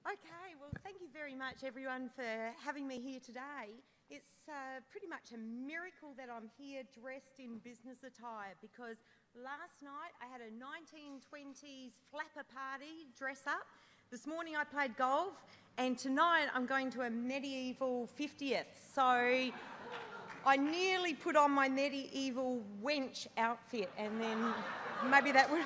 Okay, well, thank you very much, everyone, for having me here today. It's pretty much a miracle that I'm here dressed in business attire, because last night I had a 1920s flapper party dress up. This morning I played golf, and tonight I'm going to a medieval 50th. So I nearly put on my medieval wench outfit, and then maybe that would...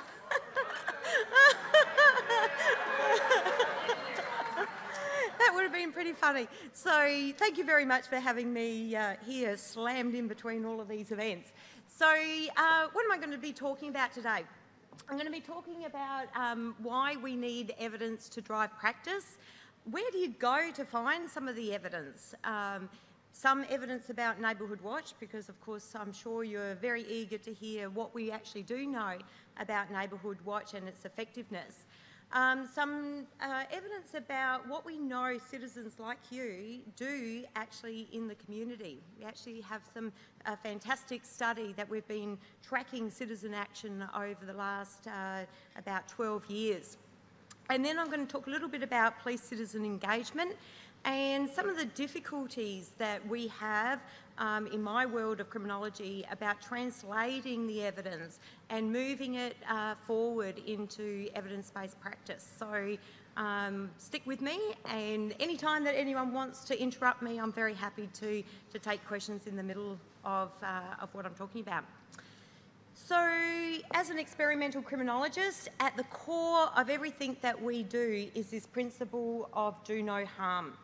That would have been pretty funny. So thank you very much for having me here, slammed in between all of these events. So what am I going to be talking about today? I'm going to be talking about why we need evidence to drive practice. Where do you go to find some of the evidence? Some evidence about Neighbourhood Watch, because of course I'm sure you're very eager to hear what we actually do know about Neighbourhood Watch and its effectiveness. Some evidence about what we know citizens like you do actually in the community. We actually have some fantastic study that we've been tracking citizen action over the last about 12 years. And then I'm going to talk a little bit about police-citizen engagement and some of the difficulties that we have in my world of criminology about translating the evidence and moving it forward into evidence-based practice. So stick with me, and any time that anyone wants to interrupt me, I'm very happy to take questions in the middle of what I'm talking about. So, as an experimental criminologist, at the core of everything that we do is this principle of do no harm.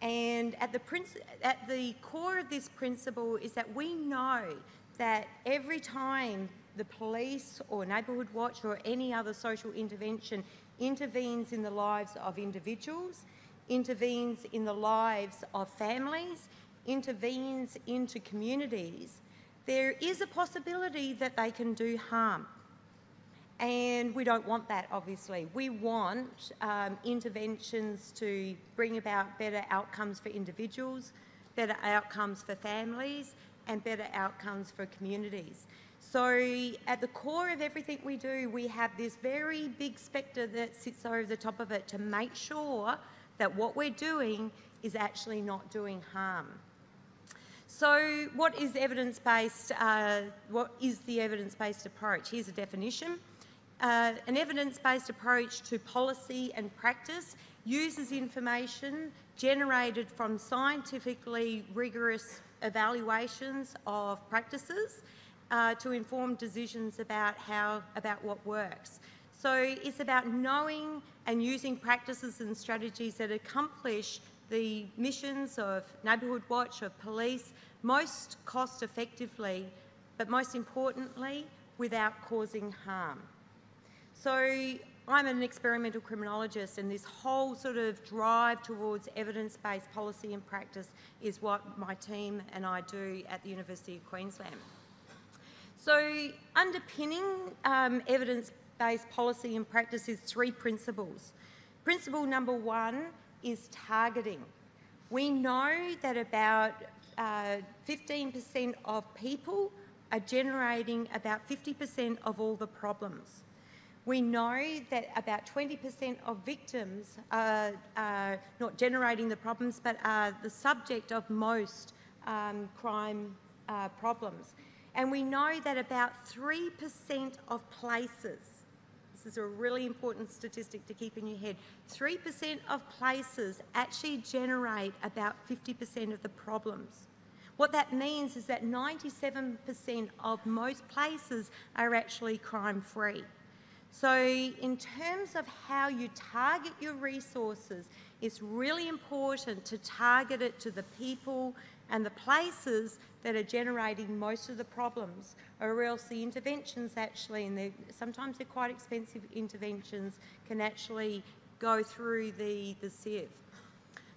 And at the core of this principle is that we know that every time the police or Neighbourhood Watch or any other social intervention intervenes in the lives of individuals, intervenes in the lives of families, intervenes into communities, there is a possibility that they can do harm. And we don't want that, obviously. We want interventions to bring about better outcomes for individuals, better outcomes for families, and better outcomes for communities. So at the core of everything we do, we have this very big spectre that sits over the top of it to make sure that what we're doing is actually not doing harm. So what is evidence-based? What is the evidence-based approach? Here's a definition. An evidence-based approach to policy and practice uses information generated from scientifically rigorous evaluations of practices to inform decisions about what works. So it's about knowing and using practices and strategies that accomplish the missions of Neighbourhood Watch, of police, most cost effectively, but most importantly, without causing harm. So I'm an experimental criminologist, and this whole sort of drive towards evidence-based policy and practice is what my team and I do at the University of Queensland. So underpinning evidence-based policy and practice is three principles. Principle number one is targeting. We know that about 15% of people are generating about 50% of all the problems. We know that about 20% of victims are not generating the problems, but are the subject of most crime problems. And we know that about 3% of places, this is a really important statistic to keep in your head, 3% of places actually generate about 50% of the problems. What that means is that 97% of most places are actually crime-free. So in terms of how you target your resources, it's really important to target it to the people and the places that are generating most of the problems, or else the interventions actually, and sometimes they're quite expensive interventions, can actually go through the sieve.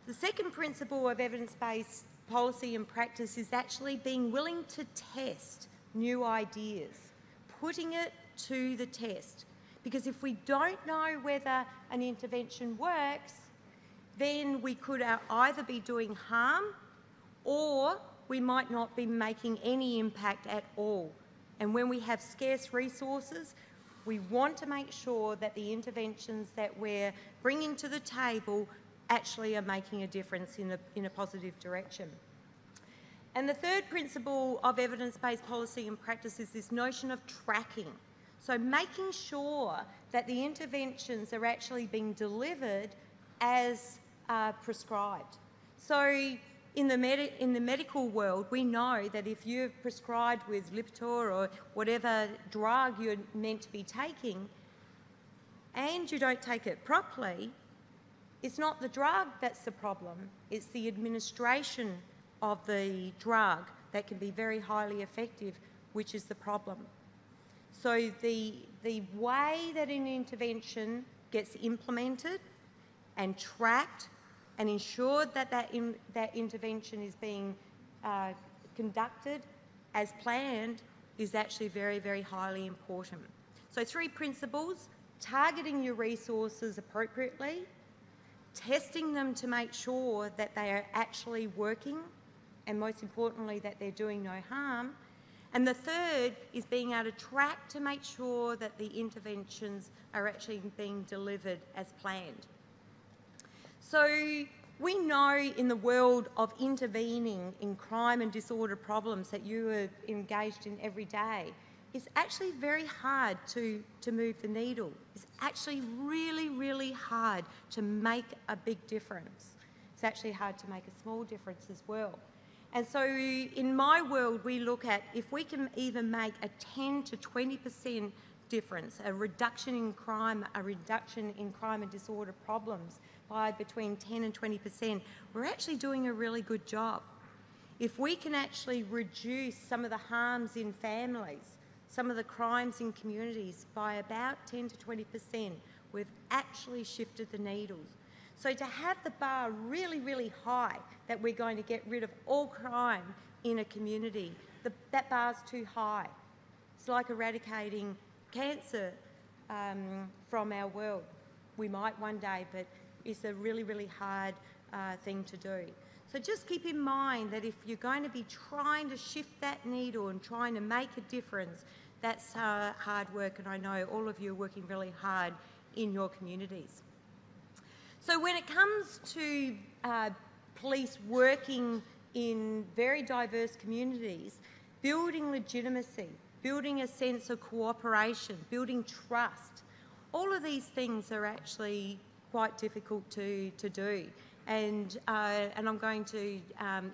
The second principle of evidence-based policy and practice is actually being willing to test new ideas, putting it to the test. Because if we don't know whether an intervention works, then we could either be doing harm or we might not be making any impact at all. And when we have scarce resources, We want to make sure that the interventions that we're bringing to the table actually are making a difference in a positive direction. And the third principle of evidence-based policy and practice is this notion of tracking. So making sure that the interventions are actually being delivered as prescribed. So in the medical world, we know that if you're prescribed with Lipitor or whatever drug you're meant to be taking, and you don't take it properly, it's not the drug that's the problem, it's the administration of the drug that can be very highly effective, which is the problem. So the way that an intervention gets implemented and tracked and ensured that that intervention is being conducted as planned is actually very, very highly important. So 3 principles: targeting your resources appropriately, testing them to make sure that they are actually working, and most importantly that they're doing no harm, and the third is being able to track to make sure that the interventions are actually being delivered as planned. So we know in the world of intervening in crime and disorder problems that you are engaged in every day, it's actually very hard to move the needle. It's actually really, really hard to make a big difference. It's actually hard to make a small difference as well. And so in my world, we look at if we can even make a 10 to 20% difference, a reduction in crime and disorder problems by between 10 and 20%, we're actually doing a really good job. If we can actually reduce some of the harms in families, some of the crimes in communities by about 10 to 20%, we've actually shifted the needles. So to have the bar really, really high that we're going to get rid of all crime in a community, that bar's too high. It's like eradicating cancer from our world. We might one day, but it's a really, really hard thing to do. So just keep in mind that if you're going to be trying to shift that needle and trying to make a difference, that's hard work, and I know all of you are working really hard in your communities. So when it comes to police working in very diverse communities, building legitimacy, building a sense of cooperation, building trust, all of these things are actually quite difficult to do. And I'm going to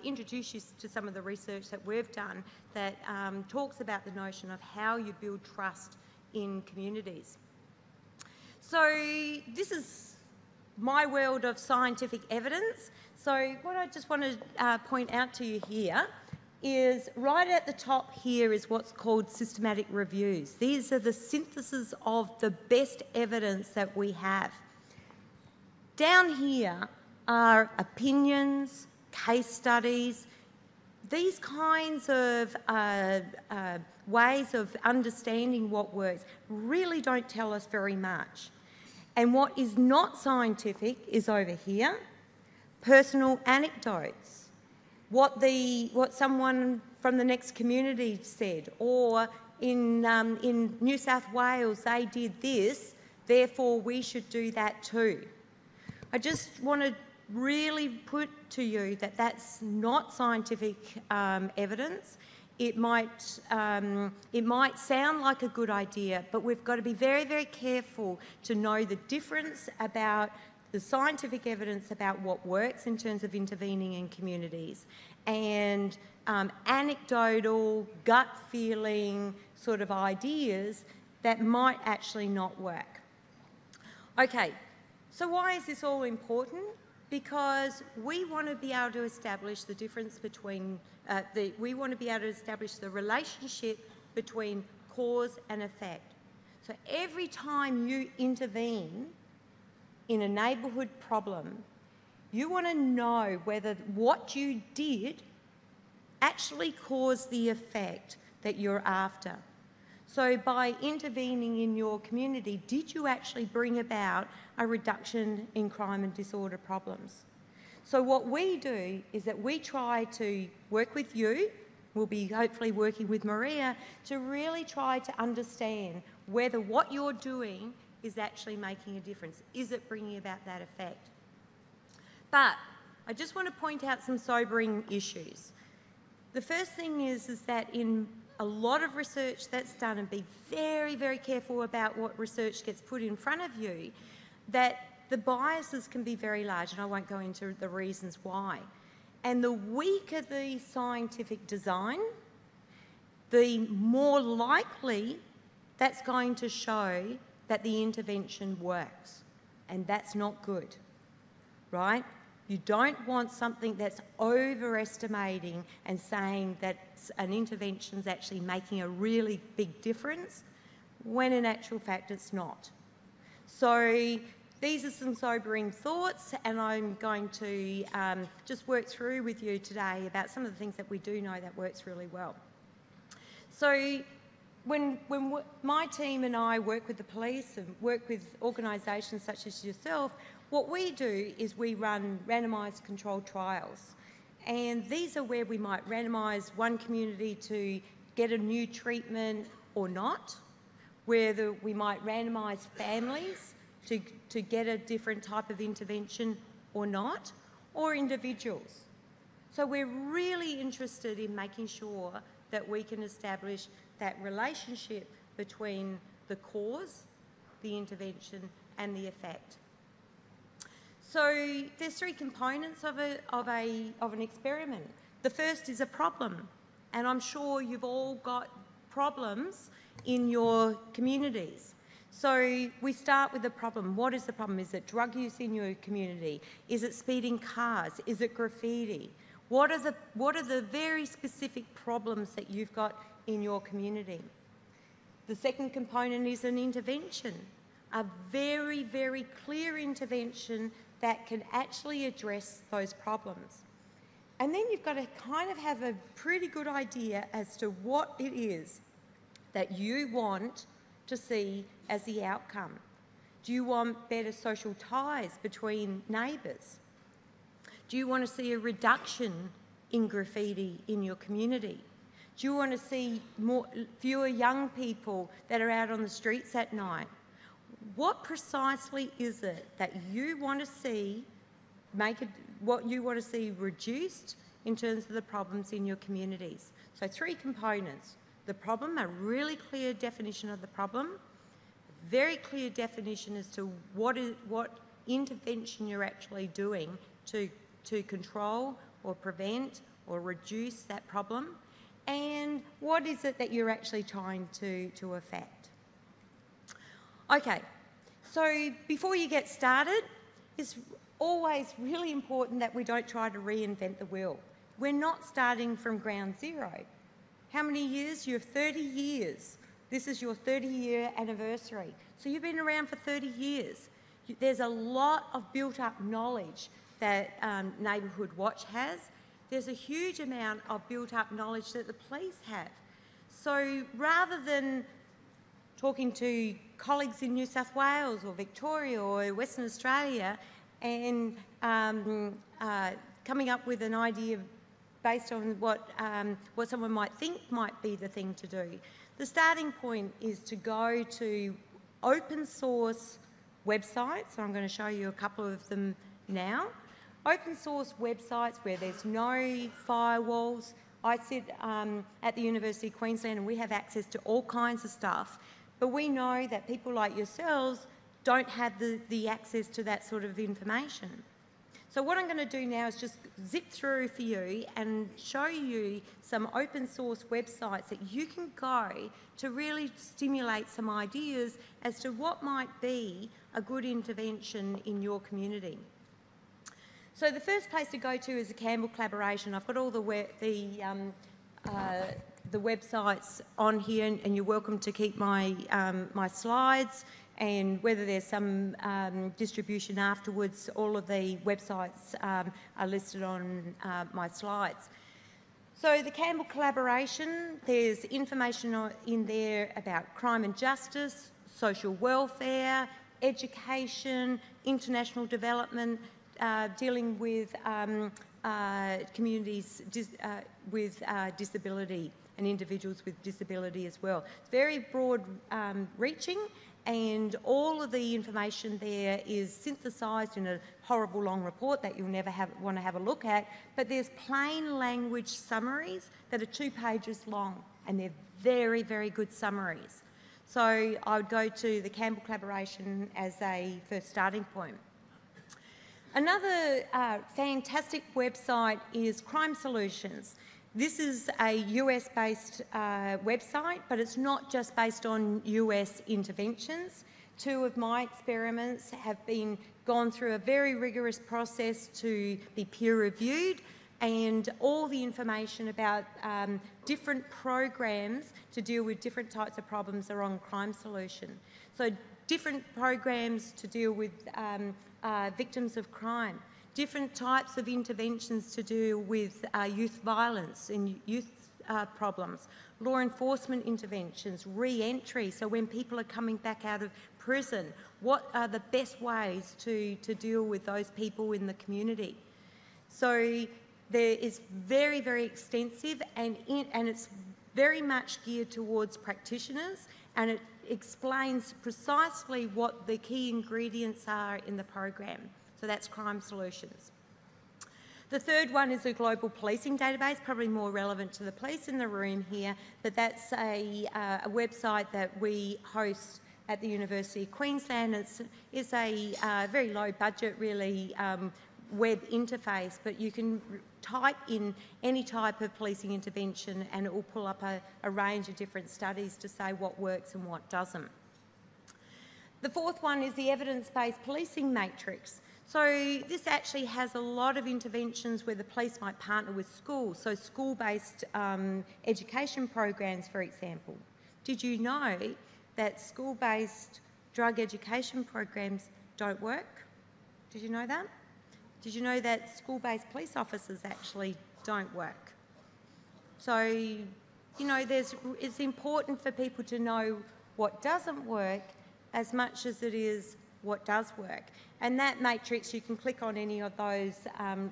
introduce you to some of the research that we've done that talks about the notion of how you build trust in communities. So this is my world of scientific evidence. So what I just want to point out to you here is right at the top here is what's called systematic reviews. These are the synthesis of the best evidence that we have. Down here are opinions, case studies. These kinds of ways of understanding what works really don't tell us very much. And what is not scientific is over here, personal anecdotes, what someone from the next community said, or in New South Wales they did this, therefore we should do that too. I just want to really put to you that that's not scientific evidence. It might sound like a good idea, but we've got to be very, very careful to know the difference about the scientific evidence about what works in terms of intervening in communities and anecdotal, gut feeling sort of ideas that might actually not work. Okay, so why is this all important? Because we want to be able to establish the difference between, we want to be able to establish the relationship between cause and effect. So every time you intervene in a neighbourhood problem, you want to know whether what you did actually caused the effect that you're after. So by intervening in your community, did you actually bring about a reduction in crime and disorder problems? So what we do is that we try to work with you, we'll be hopefully working with Maria, to really try to understand whether what you're doing is actually making a difference. Is it bringing about that effect? But I just want to point out some sobering issues. The first thing is that in a lot of research that's done, and be very, very careful about what research gets put in front of you, that the biases can be very large, and I won't go into the reasons why. And the weaker the scientific design, the more likely that's going to show that the intervention works. And that's not good, right? You don't want something that's overestimating and saying that an intervention's actually making a really big difference, when in actual fact it's not. So these are some sobering thoughts, and I'm going to just work through with you today about some of the things that we do know that works really well. So when my team and I work with the police and work with organisations such as yourself, what we do is we run randomised controlled trials. And these are where we might randomise one community to get a new treatment or not, where we might randomise families to get a different type of intervention or not, or individuals. So we're really interested in making sure that we can establish that relationship between the cause, the intervention, and the effect. So there's three components of an experiment. The first is a problem, and I'm sure you've all got problems in your communities. So we start with the problem. What is the problem? Is it drug use in your community? Is it speeding cars? Is it graffiti? What are the very specific problems that you've got in your community? The second component is an intervention, a very, very clear intervention that can actually address those problems. And then you've got to kind of have a pretty good idea as to what it is that you want to see as the outcome. Do you want better social ties between neighbours? Do you want to see a reduction in graffiti in your community? Do you want to see fewer young people that are out on the streets at night? What precisely is it that you want to see, what you want to see reduced in terms of the problems in your communities? So three components. The problem, a really clear definition of the problem, a very clear definition as to what intervention you're actually doing to control or prevent or reduce that problem, and what is it that you're actually trying to affect. Okay, so before you get started, it's always really important that we don't try to reinvent the wheel. We're not starting from ground zero. How many years? You have 30 years. This is your 30-year anniversary. So you've been around for 30 years. There's a lot of built-up knowledge that Neighbourhood Watch has. There's a huge amount of built-up knowledge that the police have. So rather than talking to colleagues in New South Wales or Victoria or Western Australia and coming up with an idea based on what someone might think might be the thing to do, the starting point is to go to open source websites. So I'm going to show you a couple of them now. Open source websites where there's no firewalls. I sit at the University of Queensland and we have access to all kinds of stuff, but we know that people like yourselves don't have the access to that sort of information. So what I'm going to do now is just zip through for you and show you some open source websites that you can go to really stimulate some ideas as to what might be a good intervention in your community. So the first place to go to is the Campbell Collaboration. I've got all the websites on here, and you're welcome to keep my my slides, and whether there's some distribution afterwards, all of the websites are listed on my slides. So the Campbell Collaboration, there's information in there about crime and justice, social welfare, education, international development, dealing with communities with disability and individuals with disability as well. It's very broad reaching, and all of the information there is synthesised in a horrible long report that you'll never want to have a look at, but there's plain language summaries that are 2 pages long, and they're very, very good summaries. So I would go to the Campbell Collaboration as a first starting point. Another fantastic website is Crime Solutions. This is a US-based website, but it's not just based on US interventions. 2 of my experiments have gone through a very rigorous process to be peer-reviewed, and all the information about different programs to deal with different types of problems are on Crime Solution. So different programs to deal with victims of crime, different types of interventions to deal with youth violence and youth problems, law enforcement interventions, re-entry, so when people are coming back out of prison, what are the best ways to deal with those people in the community. So there is very, very extensive, and it's very much geared towards practitioners, and it explains precisely what the key ingredients are in the program. So that's Crime Solutions. The third one is a global policing database, probably more relevant to the police in the room here, but that's a website that we host at the University of Queensland. It's a very low budget, really, web interface, but you can type in any type of policing intervention and it will pull up a range of different studies to say what works and what doesn't. The fourth one is the evidence-based policing matrix. So this actually has a lot of interventions where the police might partner with schools, so school-based education programs, for example. Did you know that school-based drug education programs don't work? Did you know that? Did you know that school-based police officers actually don't work? So, you know, it's important for people to know what doesn't work as much as it is what does work. And that matrix, you can click on any of those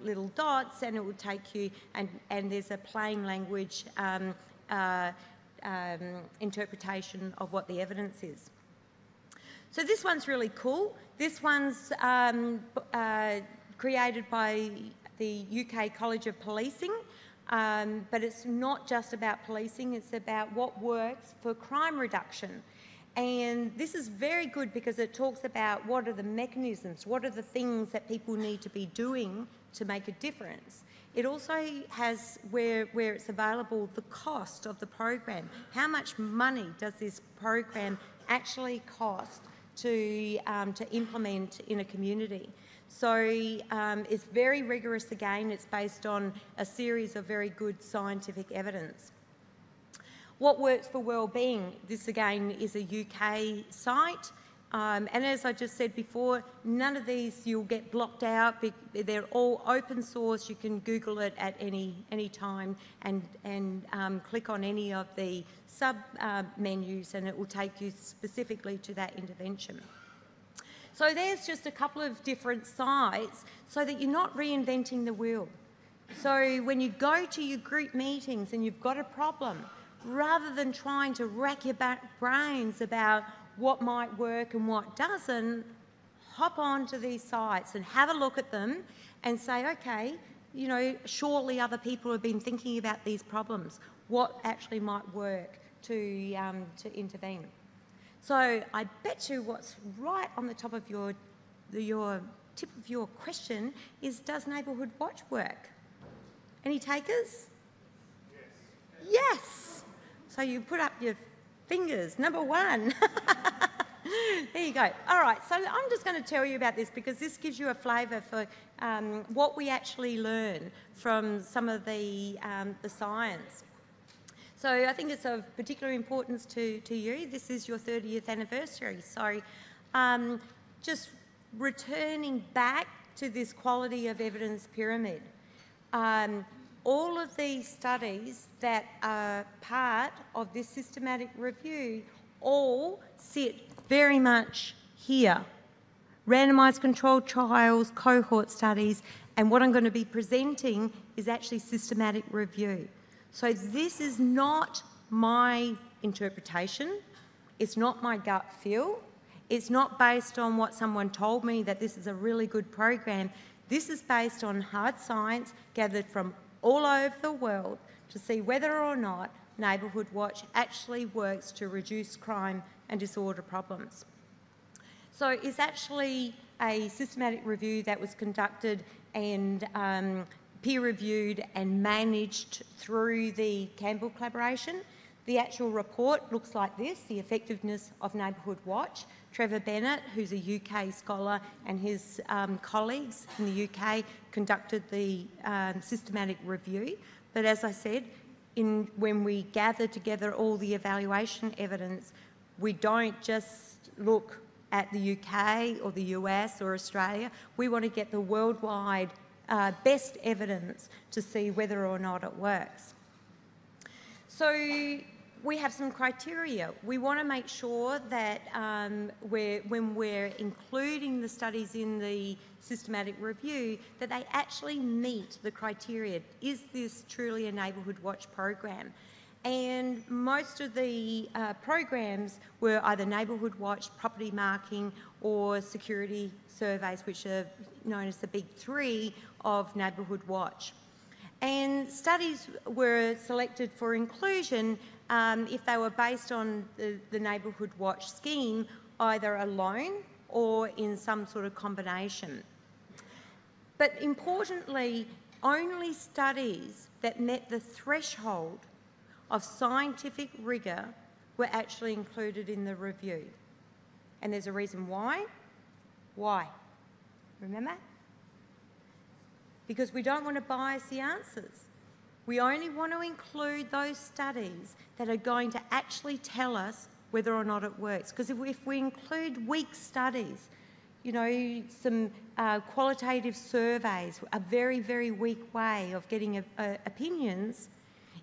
little dots and it will take you, and there's a plain language interpretation of what the evidence is. So this one's really cool. This one's created by the UK College of Policing, but it's not just about policing, it's about what works for crime reduction. And this is very good because it talks about what are the mechanisms, what are the things that people need to be doing to make a difference. It also has, where it's available, the cost of the program. How much money does this program actually cost to implement in a community? So it's very rigorous again. It's based on a series of very good scientific evidence. What works for wellbeing? This again is a UK site. And as I just said before, none of these you'll get blocked out. They're all open source. You can Google it at any time and click on any of the sub-menus and it will take you specifically to that intervention. So there's just a couple of different sites so that you're not reinventing the wheel. So when you go to your group meetings and you've got a problem, rather than trying to rack your brains about what might work and what doesn't, hop onto these sites and have a look at them and say, okay, you know, surely other people have been thinking about these problems. What actually might work to intervene? So I bet you what's right on the top of your tip of your question is, does Neighbourhood Watch work? Any takers? Yes. Yes. So you put up your fingers, number one. There you go. All right, so I'm just going to tell you about this because this gives you a flavour for what we actually learn from some of the science. So I think it's of particular importance to you. This is your 30th anniversary. So just returning back to this quality of evidence pyramid. All of these studies that are part of this systematic review all sit very much here. Randomised controlled trials, cohort studies, and what I'm going to be presenting is actually systematic review. So this is not my interpretation. It's not my gut feel. It's not based on what someone told me that this is a really good program. This is based on hard science gathered from all over the world to see whether or not Neighbourhood Watch actually works to reduce crime and disorder problems. So it's actually a systematic review that was conducted and peer-reviewed and managed through the Campbell Collaboration. The actual report looks like this: the effectiveness of Neighbourhood Watch. Trevor Bennett, who's a UK scholar, and his colleagues in the UK conducted the systematic review. But as I said, when we gather together all the evaluation evidence, we don't just look at the UK or the US or Australia. We want to get the worldwide best evidence to see whether or not it works. So we have some criteria. We want to make sure that when we're including the studies in the systematic review, that they actually meet the criteria. Is this truly a Neighbourhood Watch program? And most of the programs were either Neighbourhood Watch, property marking, or security surveys, which are known as the big three of Neighbourhood Watch. And studies were selected for inclusion if they were based on the Neighbourhood Watch scheme, either alone or in some sort of combination. But importantly, only studies that met the threshold of scientific rigour were actually included in the review. And there's a reason why. Why? Remember? Because we don't want to bias the answers. We only want to include those studies that are going to actually tell us whether or not it works. Because if we include weak studies, you know, some qualitative surveys, a very, very weak way of getting opinions,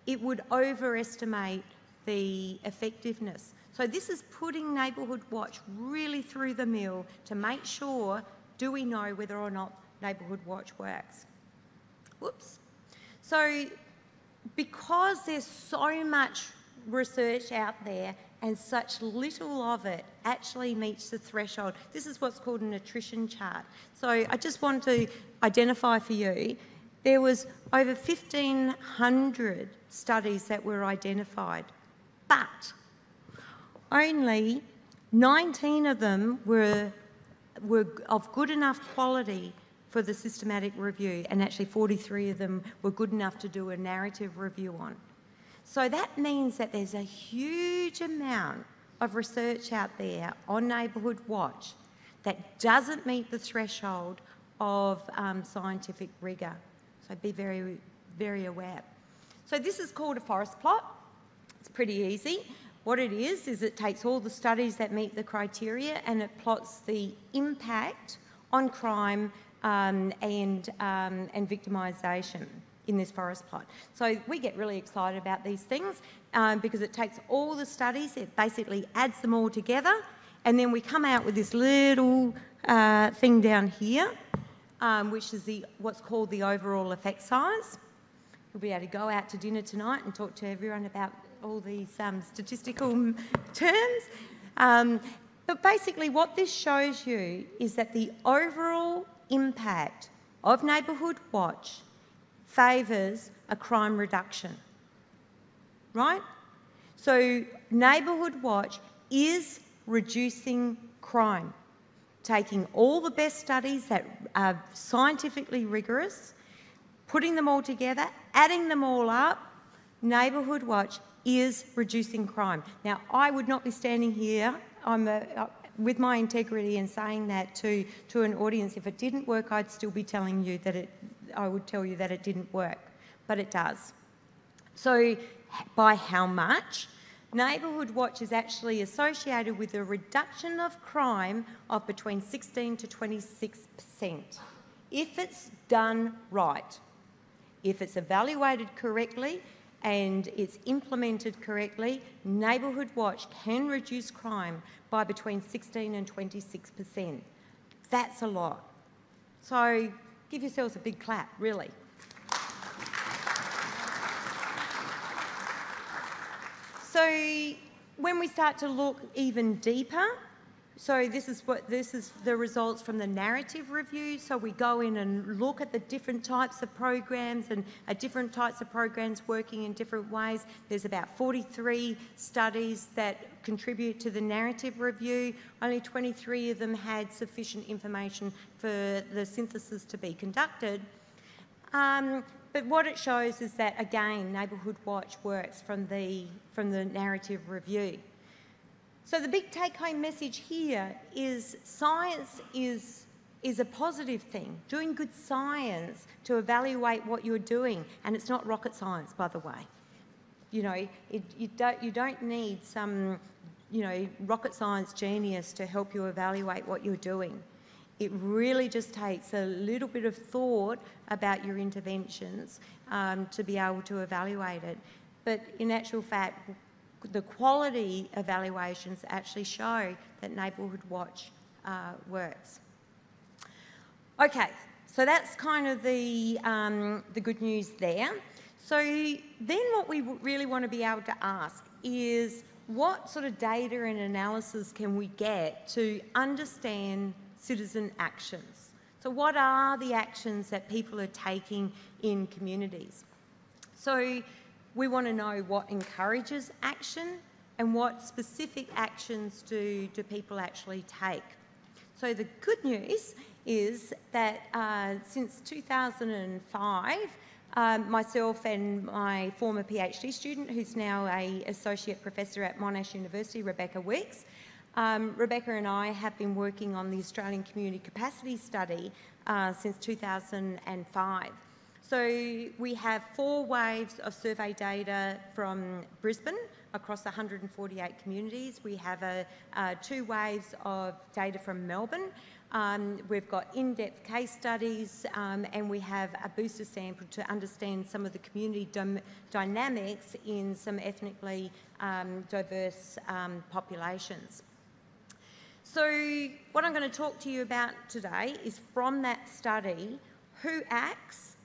it would overestimate the effectiveness. So this is putting Neighbourhood Watch really through the mill to make sure, do we know whether or not Neighbourhood Watch works? Whoops. So because there's so much research out there and such little of it actually meets the threshold, this is what's called an attrition chart. So I just want to identify for you, there was over 1,500 studies that were identified, but only 19 of them were of good enough quality for the systematic review, and actually 43 of them were good enough to do a narrative review on. So that means that there's a huge amount of research out there on Neighbourhood Watch that doesn't meet the threshold of scientific rigour. So be very, very aware. So this is called a forest plot. It's pretty easy. What it is it takes all the studies that meet the criteria and it plots the impact on crime and victimisation in this forest plot. So we get really excited about these things because it takes all the studies, it basically adds them all together, and then we come out with this little thing down here, which is what's called the overall effect size. You'll be able to go out to dinner tonight and talk to everyone about all these statistical terms. But basically what this shows you is that the overall impact of Neighbourhood Watch favours a crime reduction, right? So Neighbourhood Watch is reducing crime, taking all the best studies that are scientifically rigorous, putting them all together, adding them all up. Neighbourhood Watch is reducing crime. Now, I would not be standing here with my integrity and saying that to an audience. If it didn't work, I'd still be telling you that I would tell you that it didn't work, but it does. So by how much? Neighbourhood Watch is actually associated with a reduction of crime of between 16 to 26%, if it's done right. If it's evaluated correctly and it's implemented correctly, Neighbourhood Watch can reduce crime by between 16 and 26%. That's a lot. So give yourselves a big clap, really. So when we start to look even deeper, so this is the results from the narrative review. So we go in and look at the different types of programs and different types of programs working in different ways. There's about 43 studies that contribute to the narrative review. Only 23 of them had sufficient information for the synthesis to be conducted. But what it shows is that, again, Neighbourhood Watch works from the narrative review. So the big take-home message here is science is a positive thing. Doing good science to evaluate what you're doing, and it's not rocket science, by the way. You know, you don't need some, you know, rocket science genius to help you evaluate what you're doing. It really just takes a little bit of thought about your interventions to be able to evaluate it. But in actual fact, the quality evaluations actually show that Neighbourhood Watch works. Okay, so that's kind of the good news there. So then what we really want to be able to ask is, what sort of data and analysis can we get to understand citizen actions? So what are the actions that people are taking in communities? So we want to know what encourages action and what specific actions do people actually take. So the good news is that since 2005, myself and my former PhD student, who's now an associate professor at Monash University, Rebecca Weeks, Rebecca and I have been working on the Australian Community Capacity Study since 2005. So we have 4 waves of survey data from Brisbane across 148 communities. We have 2 waves of data from Melbourne. We've got in-depth case studies, and we have a booster sample to understand some of the community dynamics in some ethnically diverse populations. So what I'm going to talk to you about today is, from that study, who acts,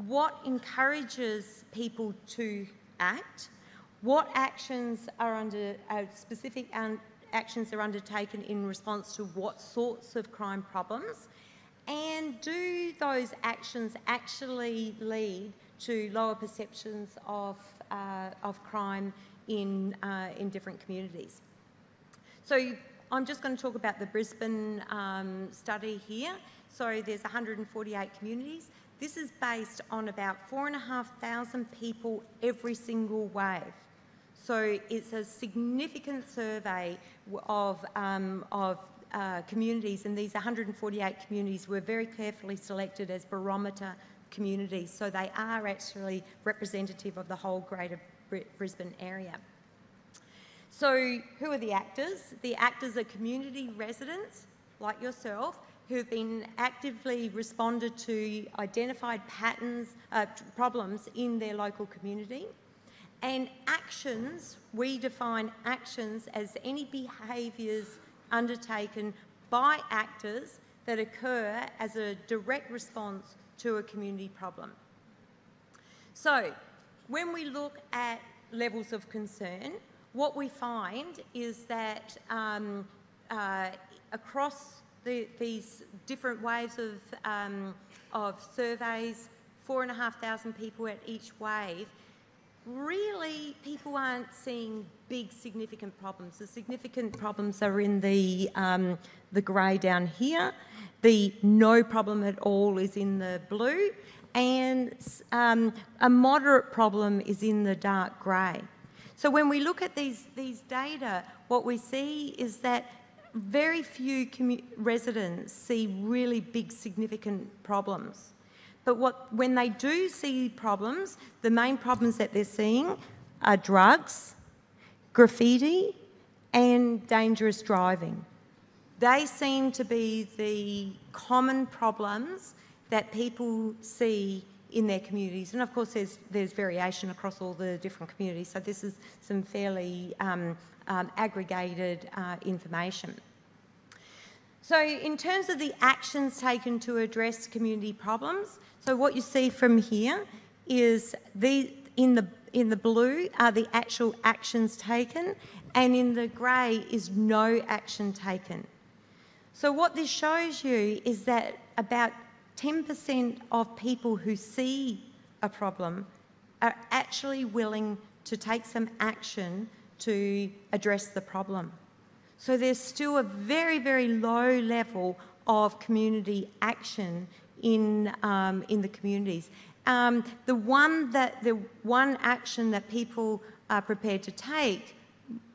what encourages people to act, what actions are specific actions are undertaken in response to what sorts of crime problems, and do those actions actually lead to lower perceptions of crime in different communities. So I'm just going to talk about the Brisbane study here. So there's 148 communities. This is based on about 4,500 people every single wave. So it's a significant survey of communities, and these 148 communities were very carefully selected as barometer communities, so they are actually representative of the whole greater Brisbane area. So who are the actors? The actors are community residents like yourself who have been actively responded to identified patterns, problems in their local community. And actions, we define actions as any behaviours undertaken by actors that occur as a direct response to a community problem. So when we look at levels of concern, what we find is that across these different waves of surveys, 4,500 people at each wave, really people aren't seeing big significant problems. The significant problems are in the grey down here. The no problem at all is in the blue, and a moderate problem is in the dark grey. So when we look at these data, what we see is that very few residents see really big significant problems. But when they do see problems, the main problems that they're seeing are drugs, graffiti, and dangerous driving. They seem to be the common problems that people see in their communities. And of course there's variation across all the different communities, so this is some fairly aggregated information. So in terms of the actions taken to address community problems, so what you see from here is in the blue are the actual actions taken, and in the grey is no action taken. So what this shows you is that about 10% of people who see a problem are actually willing to take some action to address the problem. So there's still a very, very low level of community action in the communities. The one action that people are prepared to take,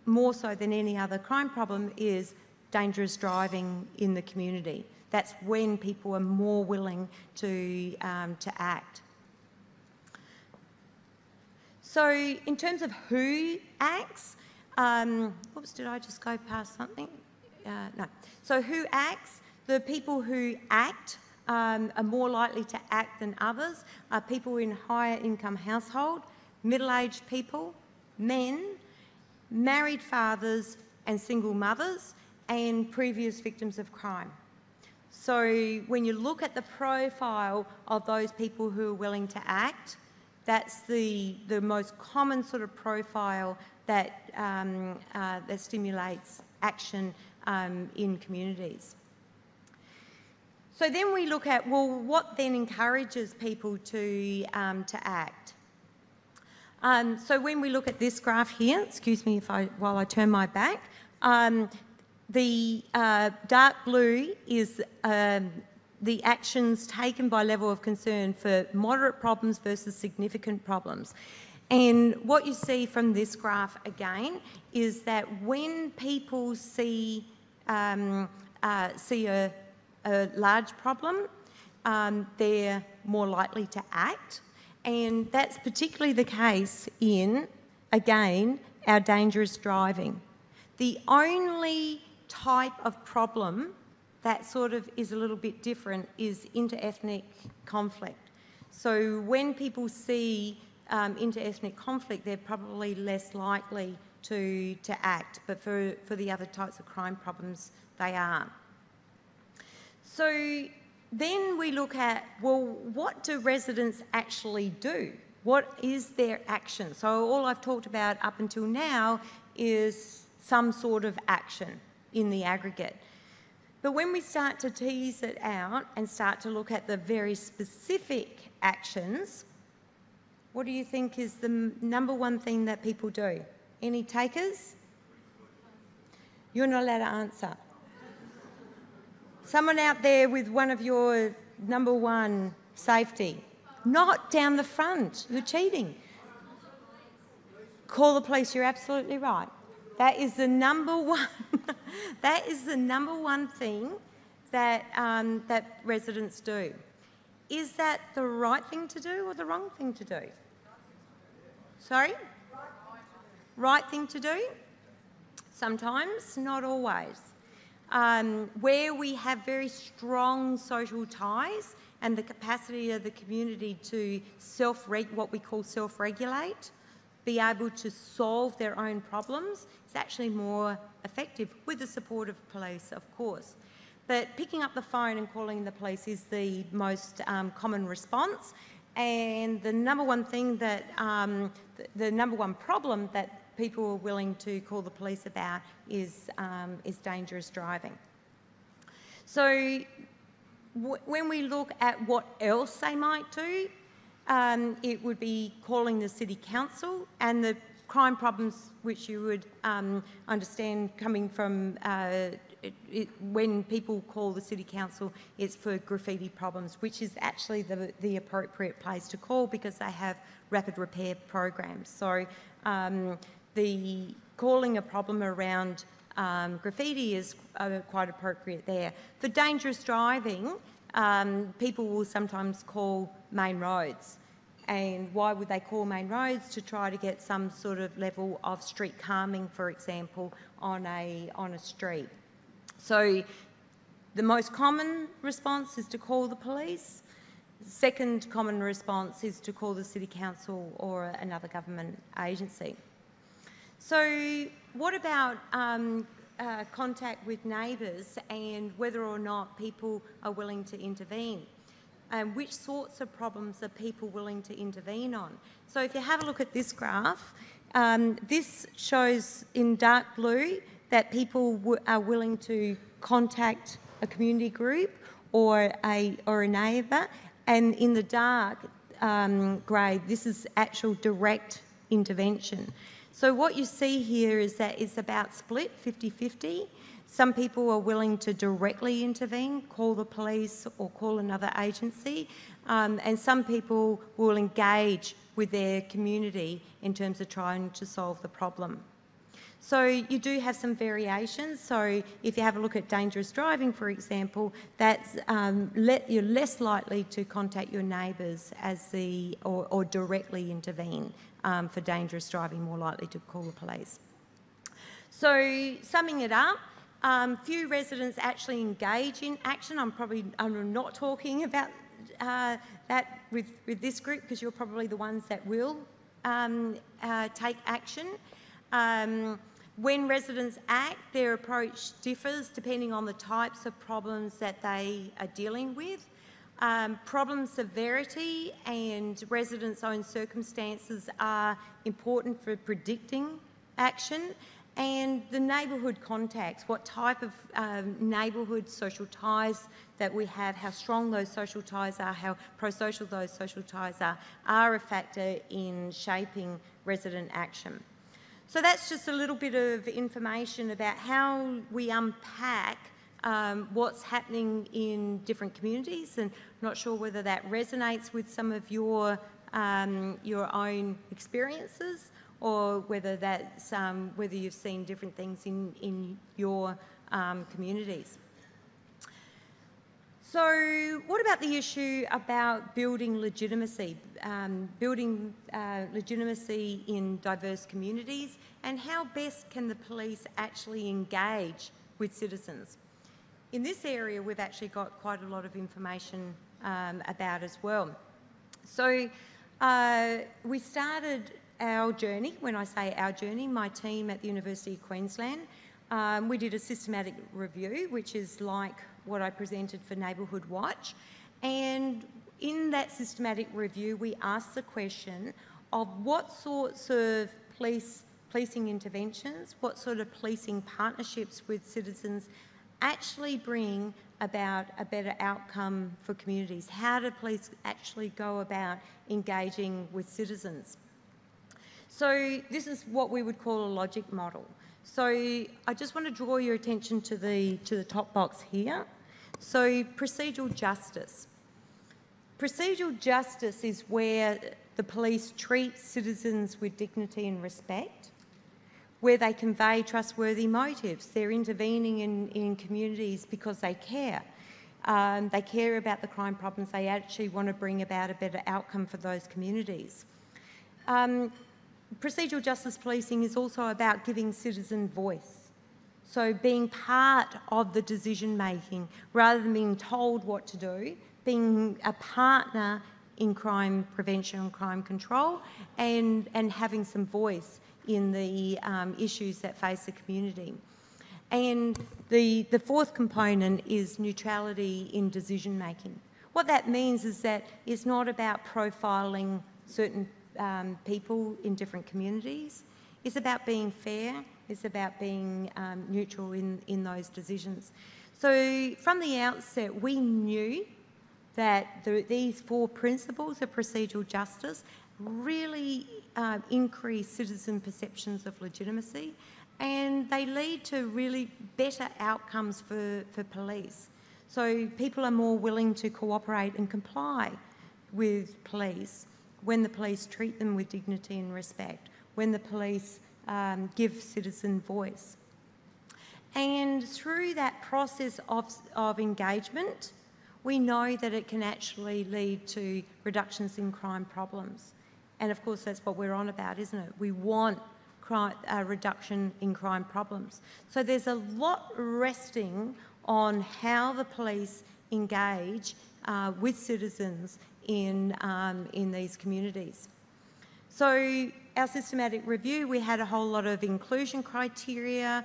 more so than any other crime problem, is dangerous driving in the community. That's when people are more willing to act. So in terms of who acts, oops, did I just go past something? No. So who acts? The people who act are more likely to act than others are people in higher income household, middle-aged people, men, married fathers and single mothers, and previous victims of crime. So when you look at the profile of those people who are willing to act, that's the most common sort of profile that, that stimulates action in communities. So then we look at, well, what then encourages people to act? So when we look at this graph here, excuse me while I turn my back, the dark blue is the actions taken by level of concern for moderate problems versus significant problems. And what you see from this graph again is that when people see a large problem, they're more likely to act. And that's particularly the case in, again, our dangerous driving. The only type of problem that sort of is a little bit different is inter-ethnic conflict. So when people see inter-ethnic conflict, they're probably less likely to act, but for the other types of crime problems, they are. So then we look at, well, what do residents actually do? What is their action? So all I've talked about up until now is some sort of action in the aggregate. But when we start to tease it out and start to look at the very specific actions, what do you think is the number one thing that people do? Any takers? You're not allowed to answer. Someone out there with one of your number one, safety. Not down the front. You're cheating. Call the police. You're absolutely right. That is the number one. That is the number one thing that that residents do. Is that the right thing to do or the wrong thing to do? Sorry? Right thing to do? Sometimes, not always. Where we have very strong social ties and the capacity of the community to what we call self-regulate, be able to solve their own problems, is actually more effective with the support of police, of course. But picking up the phone and calling the police is the most common response, and the number one thing that, the number one problem that people are willing to call the police about is dangerous driving. So when we look at what else they might do, it would be calling the city council, and the crime problems which you would understand coming from when people call the city council, it's for graffiti problems, which is actually the appropriate place to call because they have rapid repair programs. So the calling a problem around graffiti is quite appropriate there. For dangerous driving, people will sometimes call main roads. And why would they call main roads? To try to get some sort of level of street calming, for example, on a street. So the most common response is to call the police. The second common response is to call the city council or another government agency. So what about contact with neighbours and whether or not people are willing to intervene? and which sorts of problems are people willing to intervene on. So if you have a look at this graph, this shows in dark blue that people are willing to contact a community group or a neighbour, and in the dark grey, this is actual direct intervention. So what you see here is that it's about split 50-50. Some people are willing to directly intervene, call the police or call another agency, and some people will engage with their community in terms of trying to solve the problem. So you do have some variations. So if you have a look at dangerous driving, for example, that's you're less likely to contact your neighbours or directly intervene for dangerous driving, more likely to call the police. So summing it up, few residents actually engage in action. I'm not talking about that with this group, because you're probably the ones that will take action. When residents act, their approach differs depending on the types of problems that they are dealing with. Problem severity and residents' own circumstances are important for predicting action. And the neighbourhood contacts, what type of neighbourhood social ties that we have, how strong those social ties are, how pro-social those social ties are a factor in shaping resident action. So that's just a little bit of information about how we unpack what's happening in different communities, and I'm not sure whether that resonates with some of your own experiences, or whether that's whether you've seen different things in your communities. So what about the issue about building legitimacy? Legitimacy in diverse communities, and how best can the police actually engage with citizens? In this area, we've actually got quite a lot of information about as well. So we started our journey. When I say our journey, my team at the University of Queensland, we did a systematic review, which is like what I presented for Neighbourhood Watch. And in that systematic review, we asked the question of what sorts of policing interventions, what sort of policing partnerships with citizens actually bring about a better outcome for communities. How do police actually go about engaging with citizens? So this is what we would call a logic model. So I just want to draw your attention to the top box here. So procedural justice. Procedural justice is where the police treat citizens with dignity and respect, where they convey trustworthy motives. They're intervening in communities because they care. They care about the crime problems. They actually want to bring about a better outcome for those communities. Procedural justice policing is also about giving citizen voice. So being part of the decision making, rather than being told what to do, being a partner in crime prevention and crime control, and having some voice in the issues that face the community. And the fourth component is neutrality in decision making. What that means is that it's not about profiling certain people in different communities. It's about being fair. It's about being neutral in those decisions. So from the outset, we knew that these four principles of procedural justice really increase citizen perceptions of legitimacy, and they lead to really better outcomes for police. So people are more willing to cooperate and comply with police when the police treat them with dignity and respect, when the police give citizen voice. And through that process of engagement, we know that it can actually lead to reductions in crime problems. And of course, that's what we're on about, isn't it? We want a reduction in crime problems. So there's a lot resting on how the police engage with citizens in these communities. So our systematic review, we had a whole lot of inclusion criteria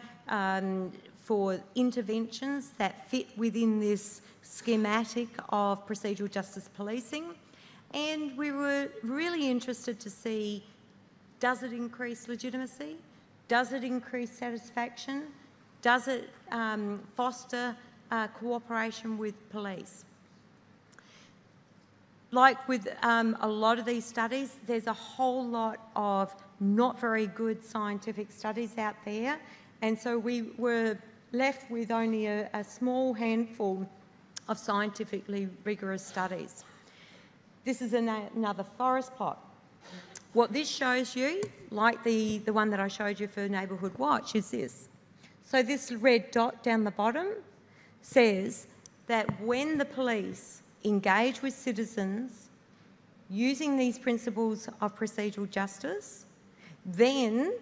for interventions that fit within this schematic of procedural justice policing. And we were really interested to see, does it increase legitimacy? Does it increase satisfaction? Does it foster cooperation with police? Like with a lot of these studies, there's a whole lot of not very good scientific studies out there, and so we were left with only a small handful of scientifically rigorous studies. This is another forest plot. What this shows you, like the one that I showed you for Neighbourhood Watch, is this. So this red dot down the bottom says that when the police engage with citizens using these principles of procedural justice, then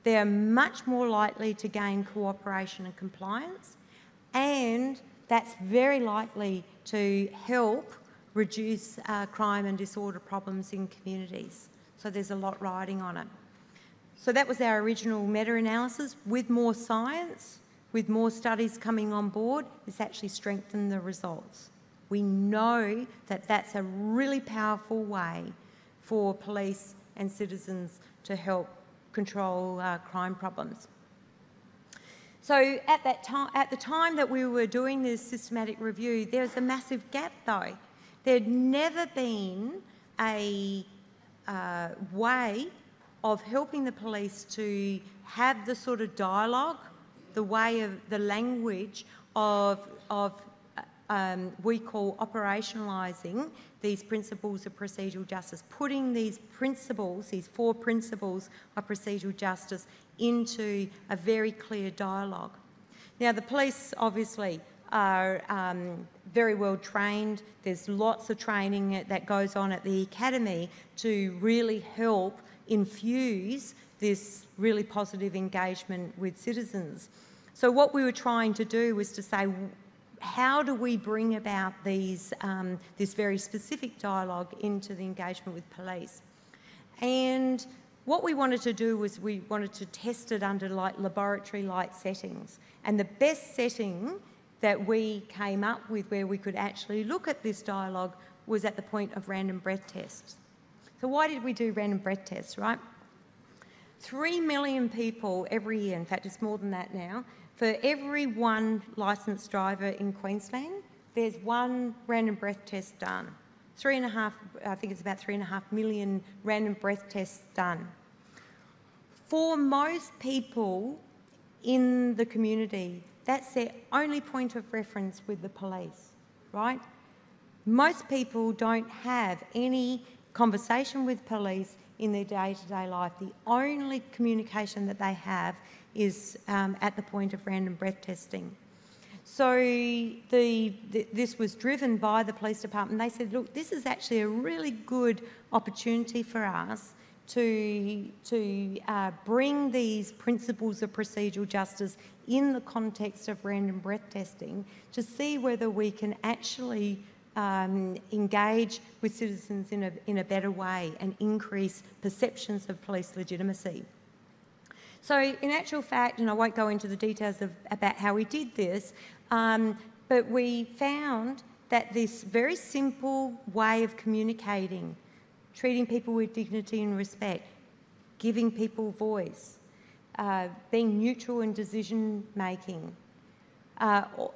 they're much more likely to gain cooperation and compliance, and that's very likely to help reduce crime and disorder problems in communities. So there's a lot riding on it. So that was our original meta-analysis. With more science, with more studies coming on board, it's actually strengthened the results. We know that that's a really powerful way for police and citizens to help control crime problems. So at the time that we were doing this systematic review, there was a massive gap though. There'd never been a way of helping the police to have the sort of dialogue, the way of the language of we call operationalising these principles of procedural justice, putting these principles, these 4 principles of procedural justice into a very clear dialogue. Now, the police obviously are very well trained. There's lots of training that goes on at the academy to really help infuse this really positive engagement with citizens. So what we were trying to do was to say, how do we bring about these, this very specific dialogue into the engagement with police? And what we wanted to do was we wanted to test it under like laboratory-like settings. And the best setting that we came up with where we could actually look at this dialogue was at the point of random breath tests. So why did we do random breath tests, right? 3 million people every year, in fact it's more than that now, for every one licensed driver in Queensland, there's 1 random breath test done. I think it's about 3.5 million random breath tests done. For most people in the community, that's their only point of reference with the police, right? Most people don't have any conversation with police in their day-to-day life. The only communication that they have is at the point of random breath testing. So this was driven by the police department. They said, look, this is actually a really good opportunity for us to bring these principles of procedural justice in the context of random breath testing to see whether we can actually engage with citizens in a better way and increase perceptions of police legitimacy. So in actual fact, and I won't go into the details about how we did this, but we found that this very simple way of communicating, treating people with dignity and respect, giving people voice, being neutral in decision making,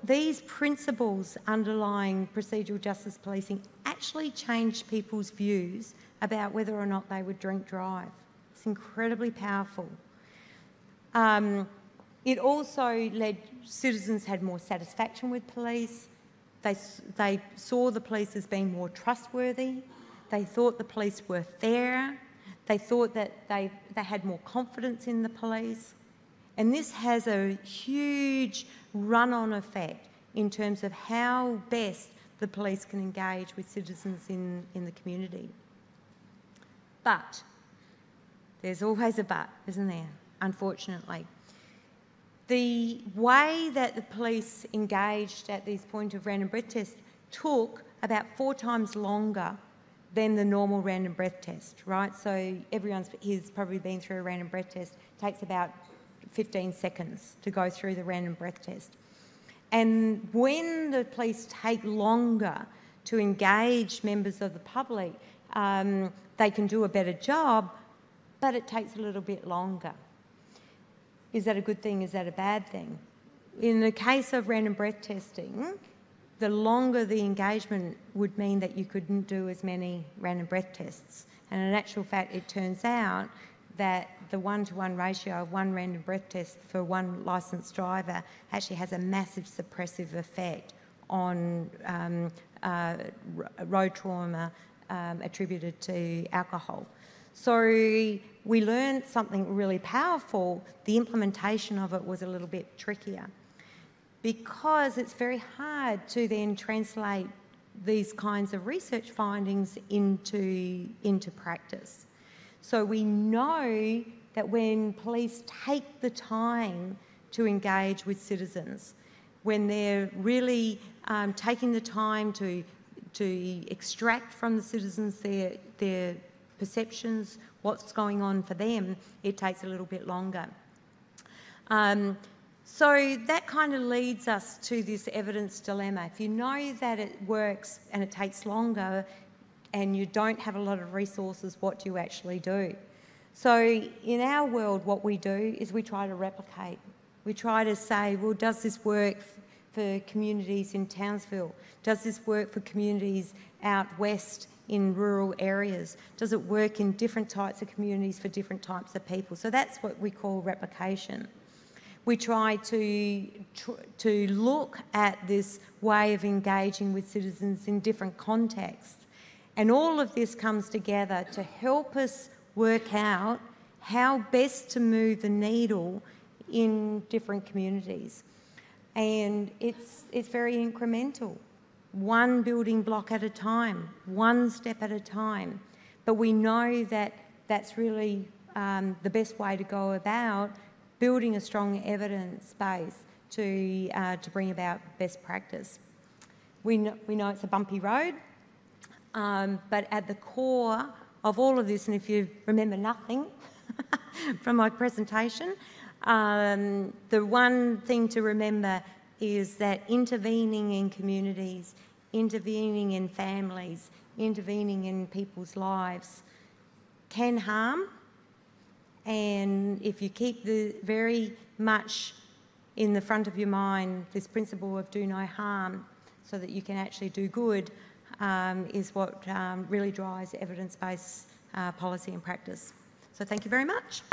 these principles underlying procedural justice policing actually changed people's views about whether or not they would drink drive. It's incredibly powerful. It also led citizens had more satisfaction with police. They saw the police as being more trustworthy. They thought the police were fairer. They thought that they had more confidence in the police. And this has a huge run-on effect in terms of how best the police can engage with citizens in the community. But there's always a but, isn't there? Unfortunately. The way that the police engaged at this point of random breath test took about 4 times longer than the normal random breath test, right? So everyone's here's probably been through a random breath test. It takes about 15 seconds to go through the random breath test. And when the police take longer to engage members of the public, they can do a better job, but it takes a little bit longer. Is that a good thing? Is that a bad thing? In the case of random breath testing, the longer the engagement would mean that you couldn't do as many random breath tests. And in actual fact, it turns out that the 1-to-1 ratio of one random breath test for one licensed driver actually has a massive suppressive effect on road trauma attributed to alcohol. So we learned something really powerful. The implementation of it was a little bit trickier because it's very hard to then translate these kinds of research findings into practice. So we know that when police take the time to engage with citizens, when they're really taking the time to extract from the citizens their perceptions, what's going on for them, it takes a little bit longer. So that kind of leads us to this evidence dilemma. If you know that it works and it takes longer and you don't have a lot of resources, what do you actually do? So in our world, what we do is we try to replicate. We try to say, well, does this work for communities in Townsville? Does this work for communities out west in rural areas? Does it work in different types of communities for different types of people? So that's what we call replication. We try to look at this way of engaging with citizens in different contexts. And all of this comes together to help us work out how best to move the needle in different communities. And it's very incremental, one building block at a time, one step at a time. But we know that that's really the best way to go about building a strong evidence base to bring about best practice. We know it's a bumpy road, but at the core of all of this, and if you remember nothing from my presentation, the one thing to remember is that intervening in communities, intervening in families, intervening in people's lives can harm. And if you keep very much in the front of your mind this principle of do no harm so that you can actually do good, is what really drives evidence-based policy and practice. So thank you very much.